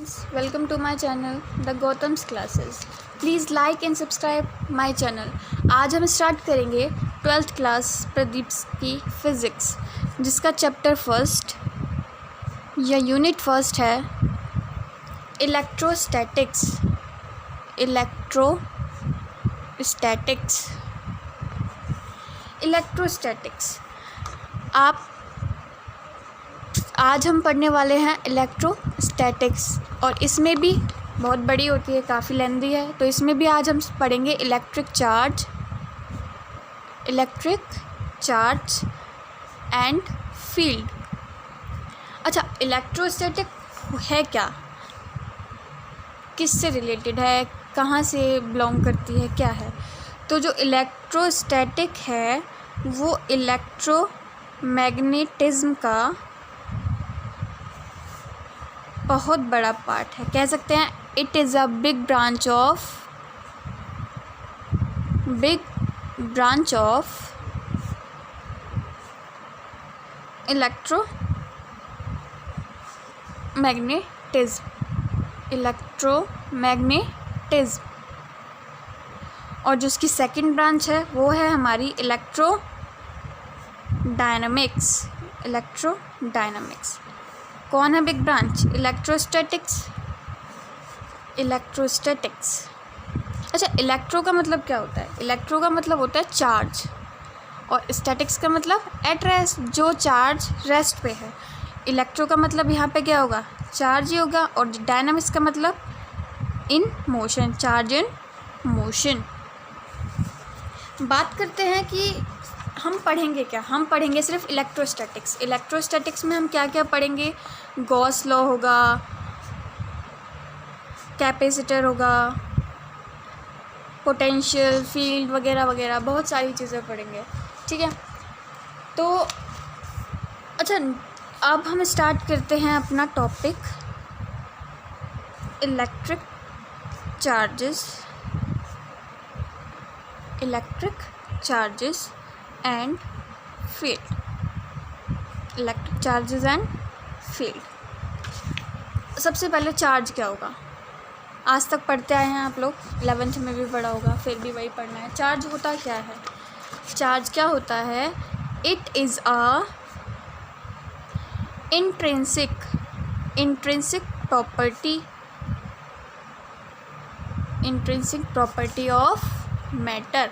Welcome to my channel The Gautam's Classes. Please like and subscribe my channel. आज हम start करेंगे 12th class Pradeep की physics, जिसका chapter first या unit first है इलेक्ट्रोस्टैटिक्स। इलेक्ट्रोस्टैटिक्स आज हम पढ़ने वाले हैं इलेक्ट्रोस्टैटिक्स, और इसमें भी बहुत बड़ी होती है, काफ़ी लेंदी है। तो इसमें भी आज हम पढ़ेंगे इलेक्ट्रिक चार्ज एंड फील्ड। अच्छा, इलेक्ट्रोस्टैटिक है क्या, किससे रिलेटेड है, कहाँ से बिलोंग करती है, क्या है? तो जो इलेक्ट्रोस्टैटिक है वो इलेक्ट्रोमैग्नेटिज्म का बहुत बड़ा पार्ट है, कह सकते हैं। It is a big branch of electromagnetism. और जो उसकी सेकंड ब्रांच है वो है हमारी इलेक्ट्रोडायनामिक्स। कौन है बिग ब्रांच? इलेक्ट्रोस्टैटिक्स। अच्छा, इलेक्ट्रो का मतलब क्या होता है? इलेक्ट्रो का मतलब होता है चार्ज, और स्टैटिक्स का मतलब एट रेस्ट, जो चार्ज रेस्ट पे है। इलेक्ट्रो का मतलब यहाँ पे क्या होगा? चार्ज ही होगा। और डायनामिक्स का मतलब in motion, charge in motion. बात करते हैं कि हम पढ़ेंगे क्या। हम पढ़ेंगे सिर्फ इलेक्ट्रोस्टैटिक्स में हम क्या क्या पढ़ेंगे? गॉस लॉ होगा, कैपेसिटर होगा, पोटेंशियल, फील्ड वगैरह वगैरह, बहुत सारी चीज़ें पढ़ेंगे, ठीक है। तो अच्छा, अब हम स्टार्ट करते हैं अपना topic electric charges and field. Electric charges and field. सबसे पहले चार्ज क्या होगा? आज तक पढ़ते आए हैं आप लोग, 11th में भी पढ़ा होगा, फिर भी वही पढ़ना है। चार्ज होता क्या है? चार्ज क्या होता है? It is a intrinsic property of matter.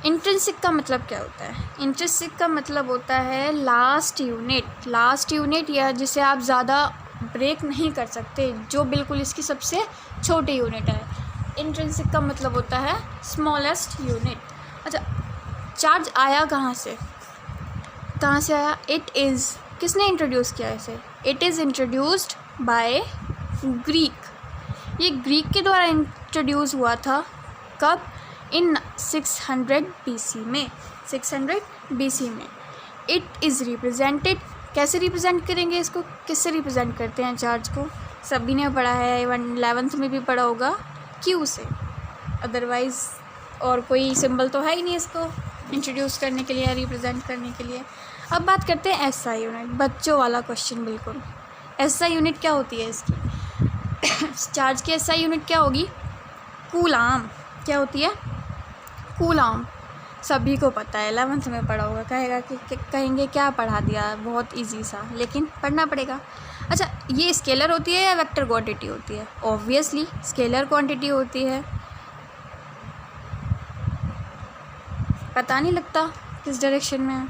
Intrinsic का मतलब क्या होता है? इंट्रिंसिक का मतलब होता है लास्ट यूनिट, या जिसे आप ज़्यादा ब्रेक नहीं कर सकते, जो बिल्कुल इसकी सबसे छोटी यूनिट है। इंट्रिंसिक का मतलब होता है स्मॉलेस्ट यूनिट। अच्छा, चार्ज आया कहाँ से आया? किसने इंट्रोड्यूस किया इसे? It is introduced by Greek. ये ग्रीक के द्वारा इंट्रोड्यूस हुआ था। कब? इन 600 BC में। इट इज़ रिप्रेजेंटेड, कैसे रिप्रेजेंट करेंगे इसको? किससे रिप्रेजेंट करते हैं चार्ज को? सभी ने पढ़ा है, इवन 11th में भी पढ़ा होगा, क्यू से। अदरवाइज़ और कोई सिंबल तो है ही नहीं इसको इंट्रोड्यूस करने के लिए, रिप्रेजेंट करने के लिए। अब बात करते हैं एसआई यूनिट, बच्चों वाला क्वेश्चन बिल्कुल। एसआई यूनिट क्या होती है इसकी? चार्ज की एसआई यूनिट क्या होगी? कूलाम। क्या होती है? कूलाम। सभी को पता है, 11th में पढ़ा होगा। कहेंगे क्या पढ़ा दिया, बहुत इजी सा, लेकिन पढ़ना पड़ेगा। अच्छा, ये स्केलर होती है या वेक्टर क्वांटिटी होती है? ऑब्वियसली स्केलर क्वांटिटी होती है। पता नहीं लगता किस डायरेक्शन में है,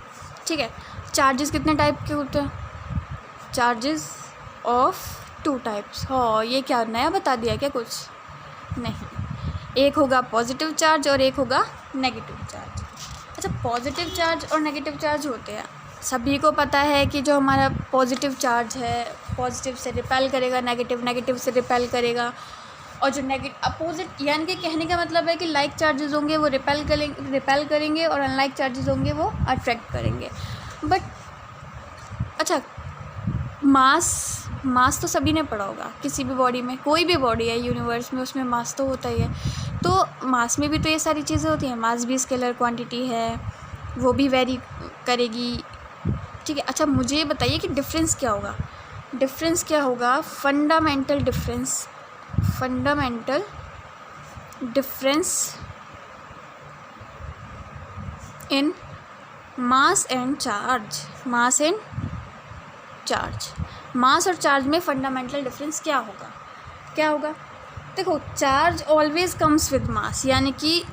ठीक है। चार्जेस कितने टाइप के होते हैं? Charges of 2 types. हाँ, ये क्या नया बता दिया क्या कुछ? नहीं, एक होगा पॉजिटिव चार्ज और एक होगा नेगेटिव चार्ज। अच्छा, पॉजिटिव चार्ज और नेगेटिव चार्ज होते हैं, सभी को पता है कि जो हमारा पॉजिटिव चार्ज है पॉजिटिव से रिपेल करेगा, नेगेटिव से रिपेल करेगा। और जो अपोजिट, यानी कि कहने का मतलब है कि लाइक चार्जेस होंगे वो रिपेल करेंगे और अनलाइक चार्जेस होंगे वो अट्रैक्ट करेंगे। बट अच्छा, मास तो सभी ने पढ़ा होगा। किसी भी बॉडी में, कोई भी बॉडी है यूनिवर्स में, उसमें मास तो होता ही है। तो मास में भी तो ये सारी चीज़ें होती हैं। मास भी स्केलर क्वांटिटी है, वो भी वेरी करेगी, ठीक है। अच्छा, मुझे बताइए कि डिफरेंस क्या होगा डिफरेंस क्या होगा, fundamental difference in mass and charge. Mass और चार्ज में फंडामेंटल डिफरेंस क्या होगा? देखो, charge always comes with mass, यानी कि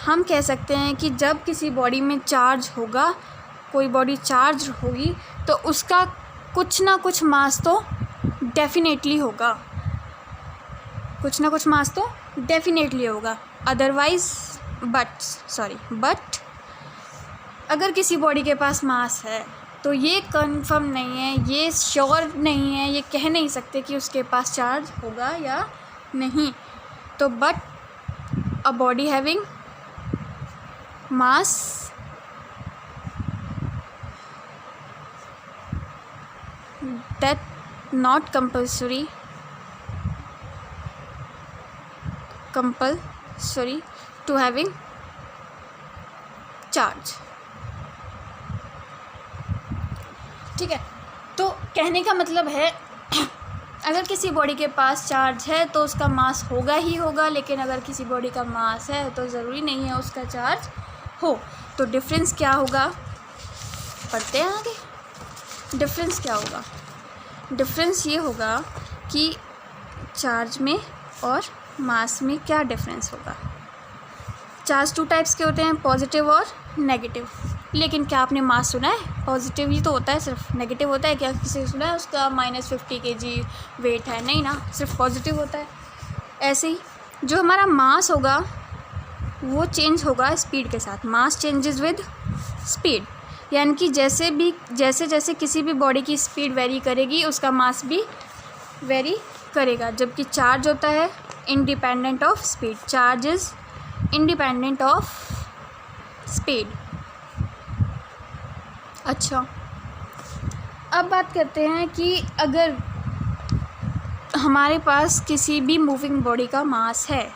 हम कह सकते हैं कि जब किसी बॉडी में चार्ज होगा, कोई बॉडी चार्ज होगी, तो उसका कुछ ना कुछ मास तो डेफिनेटली होगा, अदरवाइज बट अगर किसी बॉडी के पास मास है तो ये कंफर्म नहीं है, ये श्योर नहीं है, ये कह नहीं सकते कि उसके पास चार्ज होगा या नहीं। तो but a body having mass that not compulsory to having charge। ठीक है, तो कहने का मतलब है अगर किसी बॉडी के पास चार्ज है तो उसका मास होगा ही होगा, लेकिन अगर किसी बॉडी का मास है तो ज़रूरी नहीं है उसका चार्ज हो। तो डिफरेंस क्या होगा, पढ़ते हैं आगे। डिफरेंस क्या होगा? डिफरेंस ये होगा कि चार्ज में और मास में क्या डिफरेंस होगा। चार्ज 2 टाइप्स के होते हैं, पॉजिटिव और नेगेटिव। लेकिन क्या आपने मास सुना है? पॉजिटिव ही तो होता है, सिर्फ नेगेटिव होता है क्या? किसी ने सुना है उसका -50 kg वेट है? नहीं ना, सिर्फ पॉजिटिव होता है। ऐसे ही जो हमारा मास होगा वो चेंज होगा स्पीड के साथ। मास चेंजेस विद स्पीड, यानी कि जैसे किसी भी बॉडी की स्पीड वेरी करेगी उसका मास भी वेरी करेगा। जबकि चार्ज होता है independent of speed. Charge is independent of speed. अच्छा, अब बात करते हैं कि अगर हमारे पास किसी भी मूविंग बॉडी का मास है,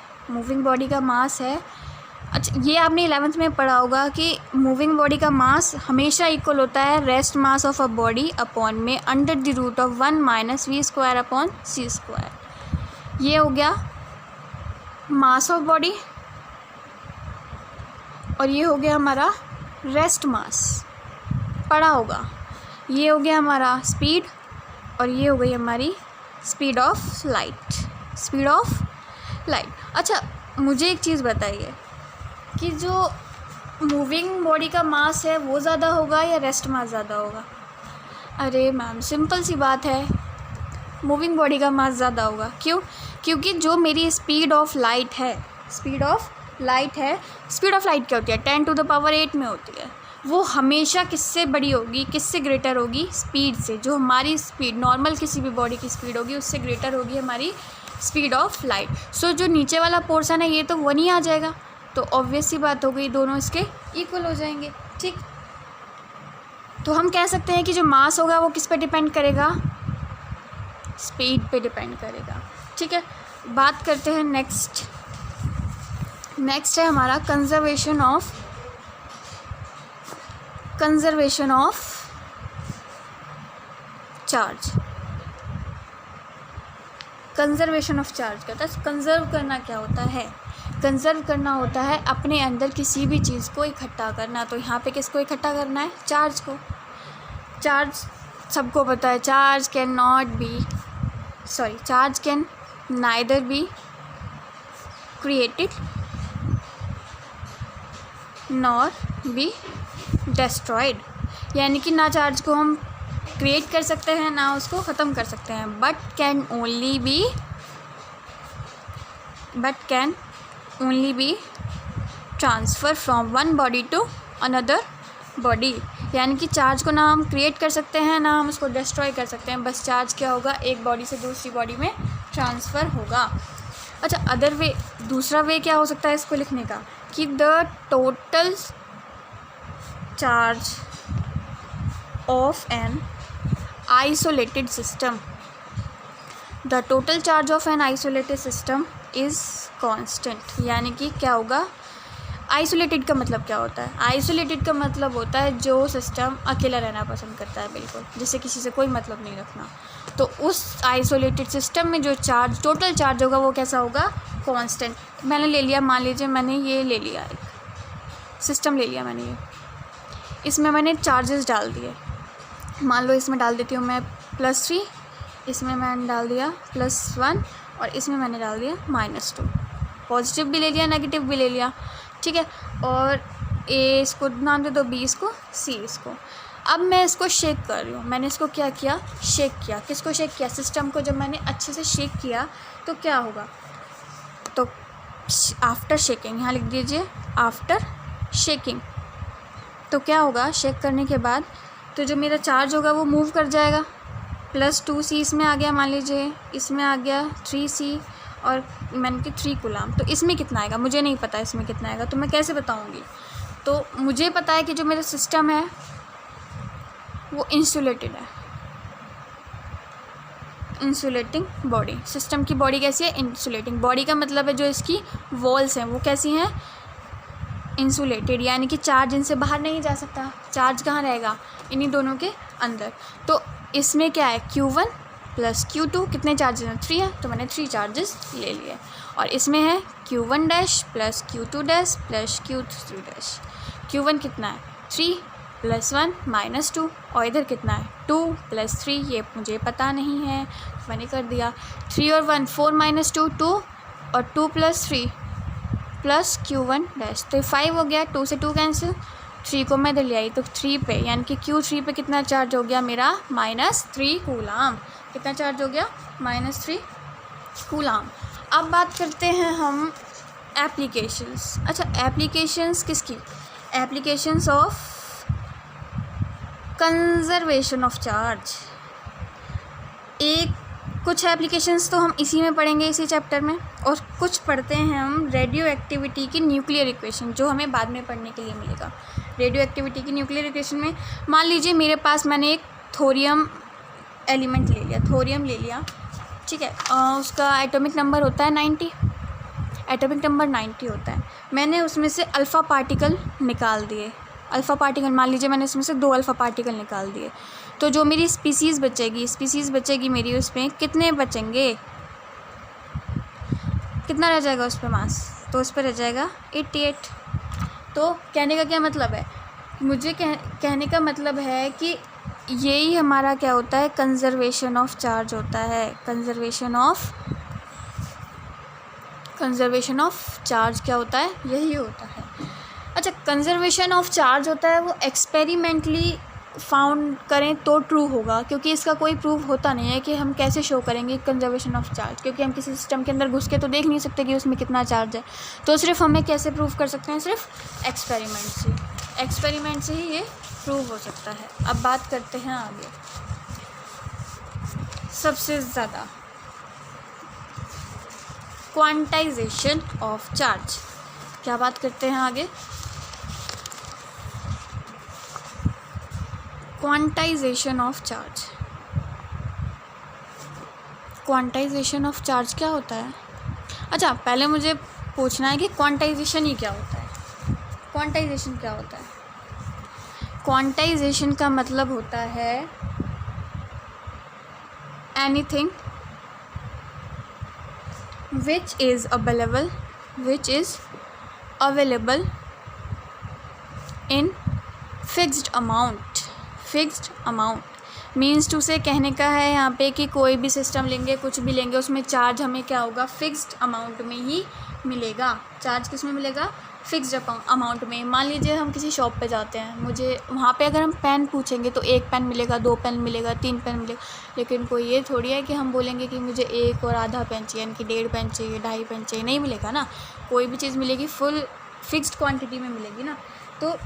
अच्छा ये आपने 11th में पढ़ा होगा कि मूविंग बॉडी का मास हमेशा इक्वल होता है rest mass of a body upon में under the root of 1 - v² upon c²। ये हो गया मास ऑफ बॉडी और ये हो गया हमारा रेस्ट मास, पढ़ा होगा। ये हो गया हमारा स्पीड और ये हो गई हमारी स्पीड ऑफ लाइट। अच्छा, मुझे एक चीज़ बताइए कि जो मूविंग बॉडी का मास है वो ज़्यादा होगा या रेस्ट मास ज़्यादा होगा? अरे मैम, सिंपल सी बात है, मूविंग बॉडी का मास ज़्यादा होगा। क्यों? क्योंकि जो मेरी स्पीड ऑफ लाइट क्या होती है? 10⁸ में होती है। वो हमेशा किससे बड़ी होगी, किससे ग्रेटर होगी? स्पीड से। जो हमारी स्पीड नॉर्मल किसी भी बॉडी की स्पीड होगी उससे ग्रेटर होगी हमारी स्पीड ऑफ लाइट। सो जो नीचे वाला पोर्शन है ये तो 1 ही आ जाएगा, तो ऑब्वियस सी बात हो गई, दोनों इसके इक्वल हो जाएंगे। ठीक, तो हम कह सकते हैं कि जो मास होगा वो किस पे डिपेंड करेगा? स्पीड पे डिपेंड करेगा। ठीक है, बात करते हैं नेक्स्ट है हमारा conservation of charge. Conservation of charge का कंजर्व करना क्या होता है? कंजर्व करना होता है अपने अंदर किसी भी चीज़ को इकट्ठा करना। तो यहाँ पे किसको इकट्ठा करना है? चार्ज को। चार्ज सबको पता है, charge can neither be created nor be destroyed, यानी कि ना चार्ज को हम क्रिएट कर सकते हैं ना उसको ख़त्म कर सकते हैं, but can only be transfer from one body to another body. यानी कि चार्ज को ना हम क्रिएट कर सकते हैं ना हम उसको डिस्ट्रॉय कर सकते हैं, बस चार्ज क्या होगा, एक बॉडी से दूसरी बॉडी में ट्रांसफ़र होगा। अच्छा, दूसरा वे क्या हो सकता है इसको लिखने का, कि the total charge of an isolated system is constant. यानी कि क्या होगा, आइसोलेटेड का मतलब क्या होता है? आइसोलेटेड का मतलब होता है जो सिस्टम अकेला रहना पसंद करता है, बिल्कुल, जिससे किसी से कोई मतलब नहीं रखना। तो उस आइसोलेटेड सिस्टम में जो चार्ज, टोटल चार्ज होगा वो कैसा होगा? कांस्टेंट। मैंने ले लिया, मान लीजिए मैंने ये ले लिया, एक सिस्टम ले लिया मैंने, ये इसमें मैंने चार्जेस डाल दिए। मान लो इसमें डाल देती हूँ मैं +3, इसमें मैंने डाल दिया +1 और इसमें मैंने डाल दिया -2। पॉजिटिव भी ले लिया, नेगेटिव भी ले लिया, ठीक है। और ए इसको नाम दे दो, बी इसको, सी इसको। अब मैं इसको शेक कर रही हूँ। मैंने इसको क्या किया? शेक किया। किसको शेक किया? सिस्टम को। जब मैंने अच्छे से शेक किया तो क्या होगा? तो आफ्टर शेकिंग, यहाँ लिख दीजिए आफ्टर शेकिंग। तो क्या होगा? शेक करने के बाद तो जो मेरा चार्ज होगा वो मूव कर जाएगा। +2c इसमें आ गया, मान लीजिए इसमें आ गया 3c और मैंने कि 3 कूलाम। तो इसमें कितना आएगा? मुझे नहीं पता इसमें कितना आएगा, तो मैं कैसे बताऊंगी? तो मुझे पता है कि जो मेरा सिस्टम है वो इंसुलेटेड है, इंसुलेटिंग बॉडी। सिस्टम की बॉडी कैसी है? इंसुलेटिंग। बॉडी का मतलब है जो इसकी वॉल्स हैं वो कैसी हैं? इंसुलेटेड, यानी कि चार्ज इनसे बाहर नहीं जा सकता। चार्ज कहाँ रहेगा? इन्हीं दोनों के अंदर। तो इसमें क्या है? Q1 + Q2, कितने चार्जेस हैं? 3 है, तो मैंने 3 चार्जेस ले लिए। और इसमें है Q1 dash + Q2 dash + Q3 dash. Q1 कितना है? 3 + 1 -2। और इधर कितना है? 2 + 3, ये मुझे पता नहीं है, मैंने कर दिया। 3 और 1 4 -2 2 और 2 + 3 + Q1 डैश, तो 5 हो गया। 2 से 2 कैंसिल, 3 को मैं इधर ले आई तो 3 पे, यानी कि Q3 पे कितना चार्ज हो गया मेरा? -3 कूलाम। कितना चार्ज हो गया? -3 कूलाम। अब बात करते हैं हम एप्लीकेशंस। अच्छा, एप्लीकेशंस किसकी? Applications of conservation of charge. कुछ एप्लीकेशंस तो हम इसी में पढ़ेंगे, इसी चैप्टर में, और कुछ पढ़ते हैं हम रेडियो एक्टिविटी की न्यूक्लियर इक्वेशन, जो हमें बाद में पढ़ने के लिए मिलेगा। रेडियो एक्टिविटी की न्यूक्लियर इक्वेशन में मान लीजिए मेरे पास मैंने एक थोरियम एलिमेंट ले लिया, थोरियम ले लिया, ठीक है। उसका एटॉमिक नंबर होता है 90, एटॉमिक नंबर 90 होता है। मैंने उसमें से अल्फ़ा पार्टिकल निकाल दिए। अल्फ़ा पार्टिकल, मान लीजिए मैंने इसमें से 2 अल्फ़ा पार्टिकल निकाल दिए, तो जो मेरी स्पीसीज़ बचेगी मेरी, उसमें कितने बचेंगे? कितना रह जाएगा उस पर मास? तो उस पर रह जाएगा 88। तो कहने का क्या मतलब है? मुझे कहने का मतलब है कि यही हमारा क्या होता है? कंजर्वेशन ऑफ चार्ज होता है। कंजर्वेशन ऑफ चार्ज क्या होता है? यही होता है। अच्छा, कंजर्वेशन ऑफ चार्ज होता है वो एक्सपेरिमेंटली फाउंड करें तो ट्रू होगा, क्योंकि इसका कोई प्रूफ होता नहीं है कि हम कैसे शो करेंगे कंजर्वेशन ऑफ चार्ज, क्योंकि हम किसी सिस्टम के अंदर घुस के तो देख नहीं सकते कि उसमें कितना चार्ज है। तो सिर्फ हमें कैसे प्रूव कर सकते हैं? सिर्फ एक्सपेरिमेंट से ही ये प्रूव हो सकता है। अब बात करते हैं आगे, सबसे ज़्यादा क्वांटाइजेशन ऑफ चार्ज। क्या बात करते हैं आगे? Quantization of charge. Quantization of charge क्या होता है? अच्छा, पहले मुझे पूछना है कि क्वांटाइजेशन ही क्या होता है? क्वांटाइजेशन क्या होता है? क्वांटाइजेशन का मतलब होता है anything which is available in fixed amount means to say कहने का है यहाँ पे कि कोई भी सिस्टम लेंगे, कुछ भी लेंगे, उसमें चार्ज हमें क्या होगा? फिक्स्ड अमाउंट में ही मिलेगा। चार्ज किस में मिलेगा? फिक्स्ड अमाउंट में। मान लीजिए हम किसी शॉप पे जाते हैं, मुझे वहाँ पे अगर हम पेन पूछेंगे तो 1 पेन मिलेगा, 2 पेन मिलेगा, 3 पेन मिलेगा, लेकिन कोई ये थोड़ी है कि हम बोलेंगे कि मुझे 1 और आधा पेन चाहिए, यानी कि 1.5 पेन चाहिए, 2.5 पेन चाहिए, नहीं मिलेगा ना। कोई भी चीज़ मिलेगी फुल फिक्स्ड क्वान्टिटी में मिलेगी ना। तो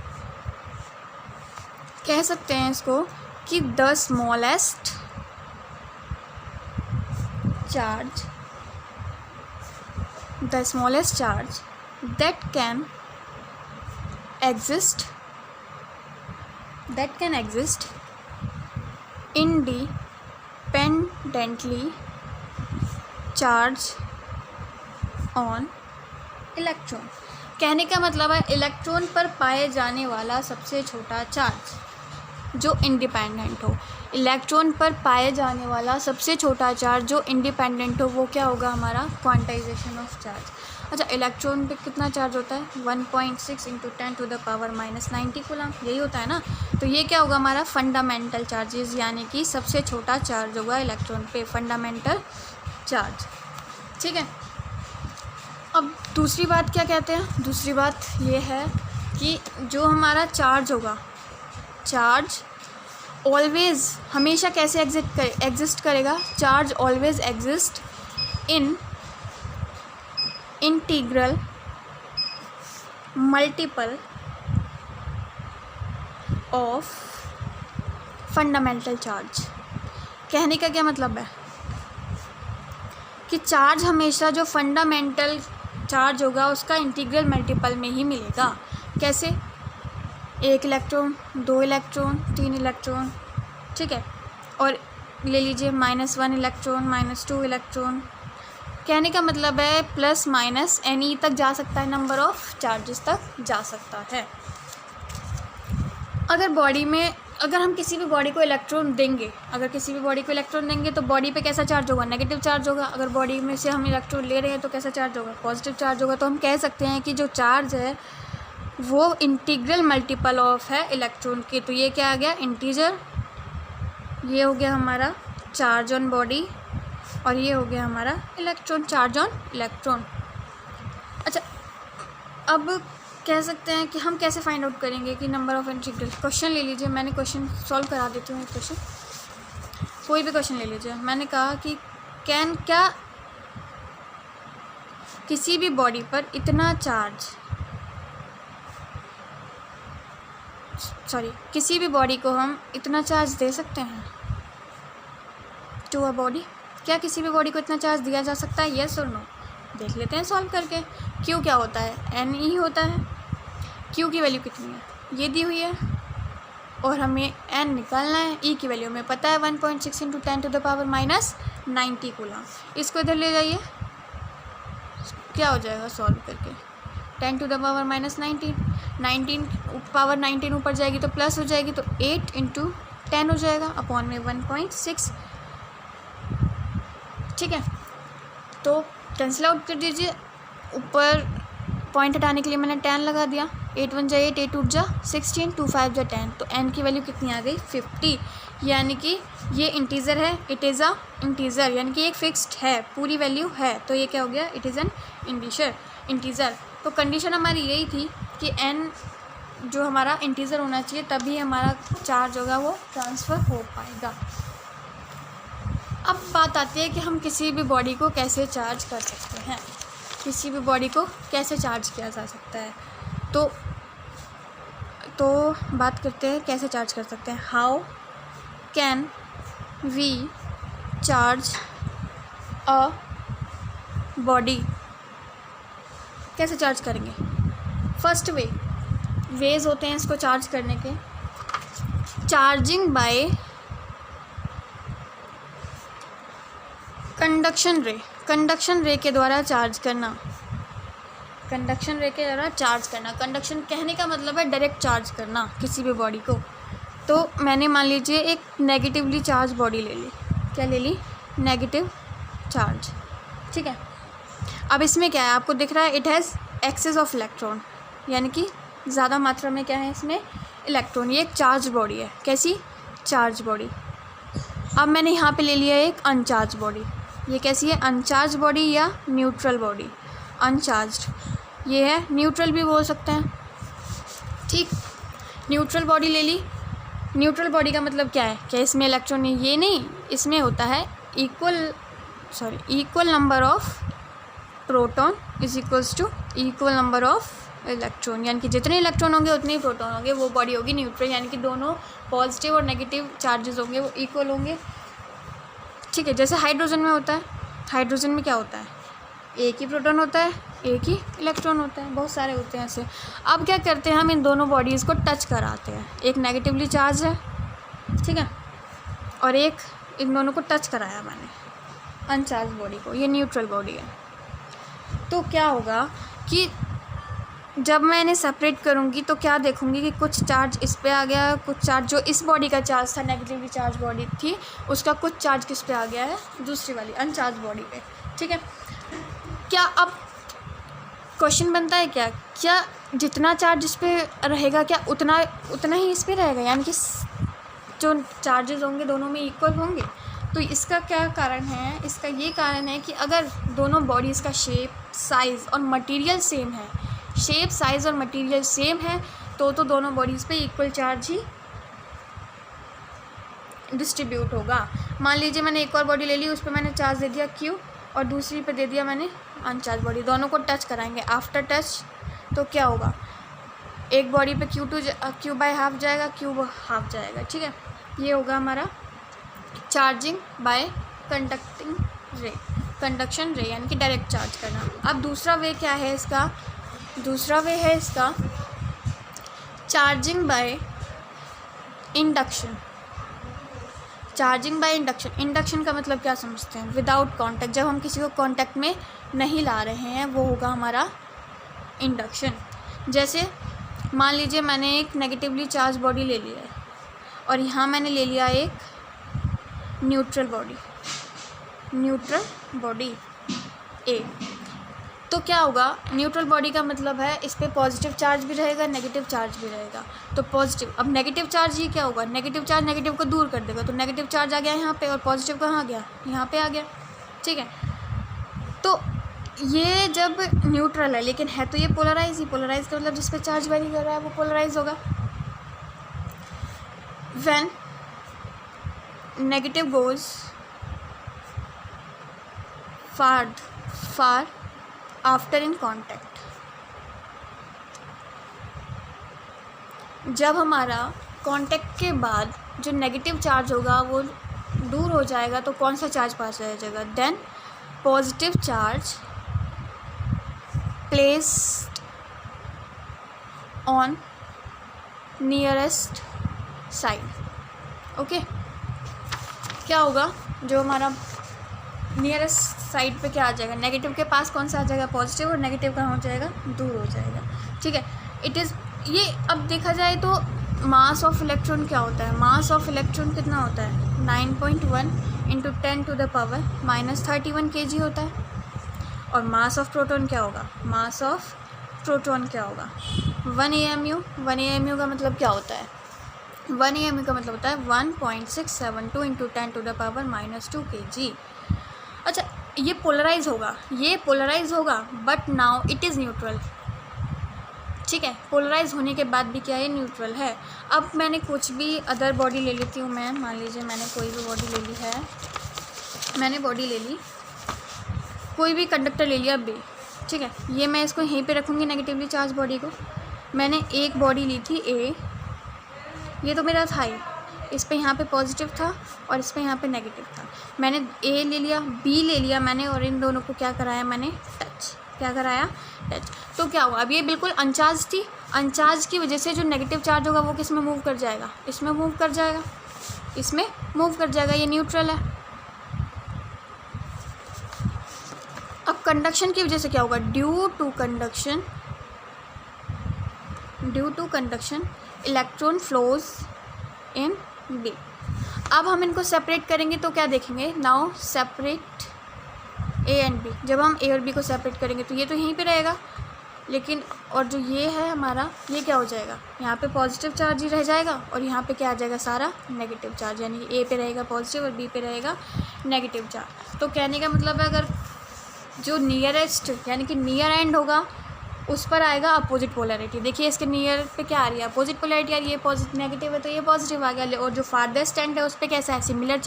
कह सकते हैं इसको कि the smallest charge that can exist independently charge on electron। कहने का मतलब है इलेक्ट्रॉन पर पाए जाने वाला सबसे छोटा चार्ज जो इंडिपेंडेंट हो। इलेक्ट्रॉन पर पाए जाने वाला सबसे छोटा चार्ज जो इंडिपेंडेंट हो वो क्या होगा हमारा क्वांटाइजेशन ऑफ चार्ज। अच्छा, इलेक्ट्रॉन पे कितना चार्ज होता है 1.6 इंटू 10⁻⁻90 कूलम, यही होता है ना। तो ये क्या होगा हमारा फंडामेंटल चार्जेस, यानी कि सबसे छोटा चार्ज होगा इलेक्ट्रॉन पे, फंडामेंटल चार्ज। ठीक है, अब दूसरी बात क्या कहते हैं, दूसरी बात ये है कि जो हमारा चार्ज होगा, चार्ज ऑलवेज हमेशा कैसे एग्जिस्ट करेगा, charge always exist in integral multiple of fundamental charge. कहने का क्या मतलब है कि चार्ज हमेशा जो फंडामेंटल चार्ज होगा उसका इंटीग्रल मल्टीपल में ही मिलेगा। कैसे, 1 इलेक्ट्रॉन, 2 इलेक्ट्रॉन, 3 इलेक्ट्रॉन, ठीक है, और ले लीजिए -1 इलेक्ट्रॉन, -2 इलेक्ट्रॉन। कहने का मतलब है प्लस माइनस एनी तक जा सकता है, नंबर ऑफ चार्जेस तक जा सकता है। अगर बॉडी में, अगर हम किसी भी बॉडी को इलेक्ट्रॉन देंगे, अगर किसी भी बॉडी को इलेक्ट्रॉन देंगे तो बॉडी पे कैसा चार्ज होगा, नेगेटिव चार्ज होगा। अगर बॉडी में से हम इलेक्ट्रॉन ले रहे हैं तो कैसा चार्ज होगा, पॉजिटिव चार्ज होगा। तो हम कह सकते हैं कि जो चार्ज है वो इंटीग्रल मल्टीपल ऑफ है इलेक्ट्रॉन के। तो ये क्या आ गया, इंटीजर, ये हो गया हमारा चार्ज ऑन बॉडी, और ये हो गया हमारा इलेक्ट्रॉन, चार्ज ऑन इलेक्ट्रॉन। अच्छा, अब कह सकते हैं कि हम कैसे फाइंड आउट करेंगे कि नंबर ऑफ इंटीग्रल। क्वेश्चन ले लीजिए, मैंने क्वेश्चन सॉल्व करा देती हूँ। एक क्वेश्चन, कोई भी क्वेश्चन ले लीजिए। मैंने कहा कि क्या किसी भी बॉडी पर इतना चार्ज, किसी भी बॉडी को हम इतना चार्ज दे सकते हैं टू अ बॉडी। क्या किसी भी बॉडी को इतना चार्ज दिया जा सकता है, येस और नो। देख लेते हैं सॉल्व करके। क्यू क्या होता है, एन ई होता है। क्यू की वैल्यू कितनी है, ये दी हुई है, और हमें एन निकालना है। ई की वैल्यू हमें पता है 1.6 इंटू 10⁻⁻90 कूलम। इसको इधर ले जाइए, क्या हो जाएगा सॉल्व करके, 10⁻⁻19, 19 पावर 19 ऊपर जाएगी तो प्लस हो जाएगी, तो 8 इंटू 10 हो जाएगा, अपॉन में 1.6। ठीक है, तो कैंसिल आउट कर दीजिए। ऊपर पॉइंट हटाने के लिए मैंने 10 लगा दिया। 8 1 जा 8, 8 8 जा 16, 2 5 जा 10। तो n की वैल्यू कितनी आ गई, 50। यानी कि ये इंटीजर है, इट इज़ अ इंटीजर, यानी कि एक फिक्स्ड है, पूरी वैल्यू है। तो ये क्या हो गया, इट इज़ एन इंटीजर। तो कंडीशन हमारी यही थी कि n जो हमारा इंटीजर होना चाहिए, तभी हमारा चार्ज होगा वो ट्रांसफ़र हो पाएगा। अब बात आती है कि हम किसी भी बॉडी को कैसे चार्ज कर सकते हैं, किसी भी बॉडी को कैसे चार्ज किया जा सकता है। तो बात करते हैं कैसे चार्ज कर सकते हैं। How can we charge a body, कैसे चार्ज करेंगे। फर्स्ट वेज होते हैं इसको चार्ज करने के, चार्जिंग बाय कंडक्शन रे के द्वारा चार्ज करना। कंडक्शन रे के द्वारा चार्ज करना, कंडक्शन कहने का मतलब है डायरेक्ट चार्ज करना किसी भी बॉडी को। तो मैंने मान लीजिए एक नेगेटिवली चार्ज बॉडी ले ली, क्या ले ली, नेगेटिव चार्ज। ठीक है, अब इसमें क्या है, आपको दिख रहा है it has excess of electron, यानी कि ज़्यादा मात्रा में क्या है इसमें, इलेक्ट्रॉन। ये एक चार्ज बॉडी है, कैसी, चार्ज बॉडी। अब मैंने यहाँ पे ले लिया एक अनचार्ज बॉडी, ये कैसी है, अनचार्ज बॉडी या न्यूट्रल बॉडी, अनचार्ज्ड ये है, न्यूट्रल भी बोल सकते हैं। ठीक, न्यूट्रल बॉडी ले ली। न्यूट्रल बॉडी का मतलब क्या है, क्या इसमें इलेक्ट्रॉन है, ये नहीं, इसमें होता है equal number of proton is equals to equal number of electron, यानी कि जितने इलेक्ट्रॉन होंगे उतने ही प्रोटॉन होंगे, वो बॉडी होगी न्यूट्रल, यानी कि दोनों पॉजिटिव और नेगेटिव चार्जेस होंगे वो इक्वल होंगे। ठीक है, जैसे हाइड्रोजन में होता है, हाइड्रोजन में क्या होता है, एक ही प्रोटॉन होता है, एक ही इलेक्ट्रॉन होता है, बहुत सारे होते हैं ऐसे। अब क्या करते हैं, हम इन दोनों बॉडीज़ को टच कराते हैं, एक नेगेटिवली चार्ज है, ठीक है, और एक इन दोनों को टच कराया मैंने, अनचार्ज बॉडी को, ये न्यूट्रल बॉडी है। तो क्या होगा कि जब मैं इन्हें सेपरेट करूँगी तो क्या देखूँगी कि कुछ चार्ज इस पे आ गया है, कुछ चार्ज जो इस बॉडी का चार्ज था, नेगेटिवली चार्ज बॉडी थी, उसका कुछ चार्ज किस पे आ गया है, दूसरी वाली अनचार्ज बॉडी पे। ठीक है, क्या अब क्वेश्चन बनता है क्या जितना चार्ज इस पे रहेगा क्या उतना ही इस पे रहेगा, यानी कि जो चार्जेस होंगे दोनों में इक्वल होंगे। तो इसका क्या कारण है, इसका ये कारण है कि अगर दोनों बॉडीज़ का शेप, साइज़ और मटेरियल सेम है, शेप, साइज़ और मटेरियल सेम है, तो दोनों बॉडीज़ पे इक्वल चार्ज ही डिस्ट्रीब्यूट होगा। मान लीजिए मैंने एक और बॉडी ले ली, उस पर मैंने चार्ज दे दिया Q और दूसरी पे दे दिया मैंने अनचार्ज बॉडी, दोनों को टच कराएंगे। आफ्टर टच तो क्या होगा, एक बॉडी पे Q बाय हाफ जाएगा, Q हाफ जाएगा। ठीक है, ये होगा हमारा चार्जिंग बाय कंडक्शन रे यानी कि डायरेक्ट चार्ज करना। अब दूसरा वे क्या है इसका, दूसरा वे है इसका charging by induction. Charging by induction, induction का मतलब क्या समझते हैं, विदाउट कांटेक्ट, जब हम किसी को कांटेक्ट में नहीं ला रहे हैं वो होगा हमारा इंडक्शन। जैसे मान लीजिए मैंने एक नेगेटिवली चार्ज बॉडी ले लिया है और यहाँ मैंने ले लिया एक न्यूट्रल बॉडी A, तो क्या होगा, न्यूट्रल बॉडी का मतलब है इस पर पॉजिटिव चार्ज भी रहेगा, नेगेटिव चार्ज भी रहेगा। तो पॉजिटिव, अब नेगेटिव चार्ज ये क्या होगा, नेगेटिव चार्ज नेगेटिव को दूर कर देगा, तो नेगेटिव चार्ज आ गया यहाँ पे और पॉजिटिव कहाँ गया, यहाँ पे आ गया। ठीक है, तो ये जब न्यूट्रल है लेकिन है तो ये पोलराइज ही, पोलराइज का मतलब जिस पे चार्ज वेरी कर रहा है वो पोलराइज होगा। When negative goes far after in contact, जब हमारा कांटेक्ट के बाद जो नेगेटिव चार्ज होगा वो दूर हो जाएगा तो कौन सा चार्ज पास रह जाएगा, then positive charge placed on nearest side. Okay, क्या होगा, जो हमारा नियरेस्ट साइड पे क्या आ जाएगा, नेगेटिव के पास कौन सा आ जाएगा, पॉजिटिव, और नेगेटिव कहाँ हो जाएगा, दूर हो जाएगा। ठीक है, इट इज़ ये अब देखा जाए तो मास ऑफ इलेक्ट्रॉन क्या होता है, मास ऑफ इलेक्ट्रॉन कितना होता है, 9.1 × 10⁻³ kg होता है। और मास ऑफ प्रोटॉन क्या होगा, मास ऑफ प्रोटॉन क्या होगा, 1 AMU। 1 AMU का मतलब क्या होता है, 1 AMU का मतलब होता है 1.672 × 10⁻² kg। अच्छा, ये पोलराइज होगा but now it is neutral. ठीक है, पोलराइज होने के बाद भी क्या है, न्यूट्रल है। अब मैंने कुछ भी अदर बॉडी ले लेती हूँ मैं, मान लीजिए मैंने कोई भी बॉडी ले ली है, मैंने बॉडी ले ली, कोई भी कंडक्टर ले लिया B। ठीक है, ये मैं इसको यहीं पे रखूँगी नेगेटिवली चार्ज बॉडी को। मैंने एक बॉडी ली थी A, ये तो मेरा था ही, इस पे यहाँ पे पॉजिटिव था और इस पे यहाँ पे नेगेटिव था। मैंने A ले लिया, B ले लिया मैंने, और इन दोनों को क्या कराया मैंने, टच। क्या कराया, टच। तो क्या हुआ, अब ये बिल्कुल अनचार्ज थी, अनचार्ज की वजह से जो नेगेटिव चार्ज होगा वो किस में मूव कर जाएगा, इसमें मूव कर जाएगा, इसमें मूव कर जाएगा, ये न्यूट्रल है। अब कंडक्शन की वजह से क्या होगा, due to conduction electron flows in B। अब हम इनको सेपरेट करेंगे तो क्या देखेंगे, now separate A and B। जब हम A और B को सेपरेट करेंगे तो ये तो यहीं पे रहेगा, लेकिन और जो ये है हमारा, ये क्या हो जाएगा, यहाँ पे पॉजिटिव चार्ज ही रह जाएगा और यहाँ पे क्या आ जाएगा, सारा नेगेटिव चार्ज, यानी कि A पे रहेगा पॉजिटिव और B पे रहेगा नेगेटिव चार्ज। तो कहने का मतलब है, अगर जो नियरेस्ट यानी कि नियर एंड होगा उस पर आएगा अपोजिट पोलैरिटी। देखिए इसके नियर पे क्या आ रही है, अपोजिट पोलैरिटी आ रही है, पॉजिटिव नेगेटिव है तो ये पॉजिटिव आ गया, और जो फारदेस्ट एंड है उस पर कैसा है, सिमिलर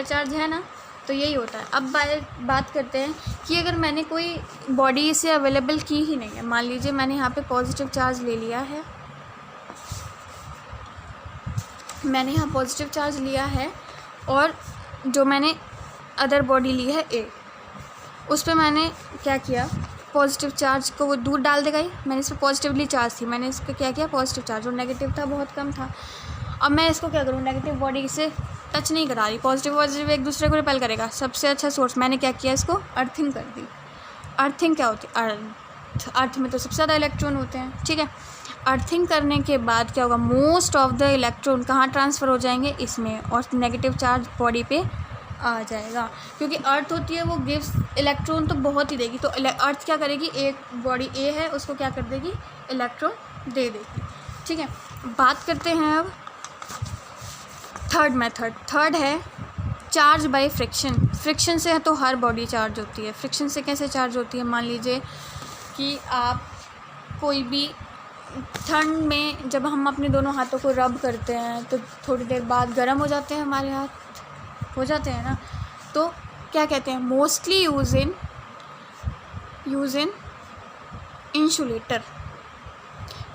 चार्ज है ना। तो यही होता है। अब बात करते हैं कि अगर मैंने कोई बॉडी इसे अवेलेबल की ही नहीं है, मान लीजिए मैंने यहाँ पे पॉजिटिव चार्ज ले लिया है, मैंने यहाँ पॉजिटिव चार्ज लिया है, और जो मैंने अदर बॉडी ली है A, उस पर मैंने क्या किया, पॉजिटिव चार्ज को वो दूर डाल देगा ही, मैंने इस पर पॉजिटिवली चार्ज थी, मैंने इस पर क्या किया, पॉजिटिव चार्ज, और नेगेटिव था बहुत कम था। अब मैं इसको क्या करूँ, नेगेटिव बॉडी से टच नहीं करा रही, पॉजिटिव एक दूसरे को रिपेल करेगा। सबसे अच्छा सोर्स मैंने क्या किया, इसको अर्थिंग कर दी। अर्थिंग क्या होती है, अर्थ में तो सबसे ज़्यादा इलेक्ट्रॉन होते हैं, ठीक है। अर्थिंग करने के बाद क्या होगा, मोस्ट ऑफ द इलेक्ट्रॉन कहाँ ट्रांसफ़र हो जाएंगे, इसमें, और नेगेटिव चार्ज बॉडी पे आ जाएगा, क्योंकि अर्थ होती है वो गिव्स इलेक्ट्रॉन तो बहुत ही देगी। तो अर्थ क्या करेगी, एक बॉडी ए है उसको क्या कर देगी, इलेक्ट्रॉन दे देगी, ठीक है। बात करते हैं अब थर्ड मेथड। थर्ड है चार्ज बाय फ्रिक्शन। फ्रिक्शन से तो हर बॉडी चार्ज होती है। फ्रिक्शन से कैसे चार्ज होती है, मान लीजिए कि आप कोई भी ठंड में जब हम अपने दोनों हाथों को रब करते हैं तो थोड़ी देर बाद गर्म हो जाते हैं, हमारे हाथ हो जाते हैं ना, तो क्या कहते हैं, मोस्टली यूज़ इन इंसुलेटर।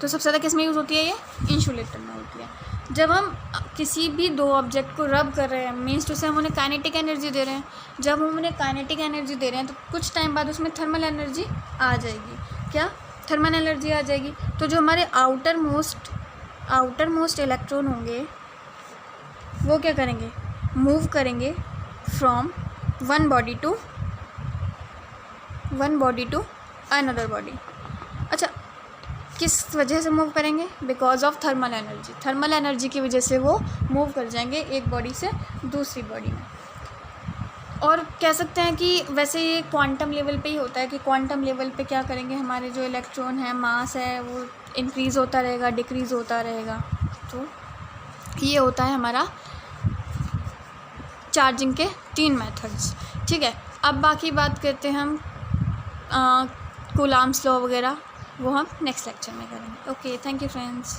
तो सबसे ज़्यादा किस में यूज़ होती है, ये इंसुलेटर में होती है। जब हम किसी भी दो ऑब्जेक्ट को रब कर रहे हैं, मीन्स टू से हम उन्हें काइनेटिक एनर्जी दे रहे हैं। जब हम उन्हें काइनेटिक एनर्जी दे रहे हैं तो कुछ टाइम बाद उसमें थर्मल एनर्जी आ जाएगी। क्या, थर्मल एनर्जी आ जाएगी। तो जो हमारे आउटर मोस्ट इलेक्ट्रॉन होंगे वो क्या करेंगे, मूव करेंगे from one body to another body. अच्छा, किस वजह से मूव करेंगे, because of thermal energy. Thermal energy की वजह से वो मूव कर जाएंगे एक बॉडी से दूसरी बॉडी में। और कह सकते हैं कि वैसे ये क्वांटम लेवल पे ही होता है कि क्वांटम लेवल पे क्या करेंगे, हमारे जो इलेक्ट्रॉन है, मास है, वो इंक्रीज़ होता रहेगा, डिक्रीज़ होता रहेगा। तो ये होता है हमारा चार्जिंग के 3 मेथड्स, ठीक है। अब बाकी बात करते हैं हम कूलाम्स लॉ वगैरह, वो हम नेक्स्ट लेक्चर में करेंगे। Okay, thank you friends.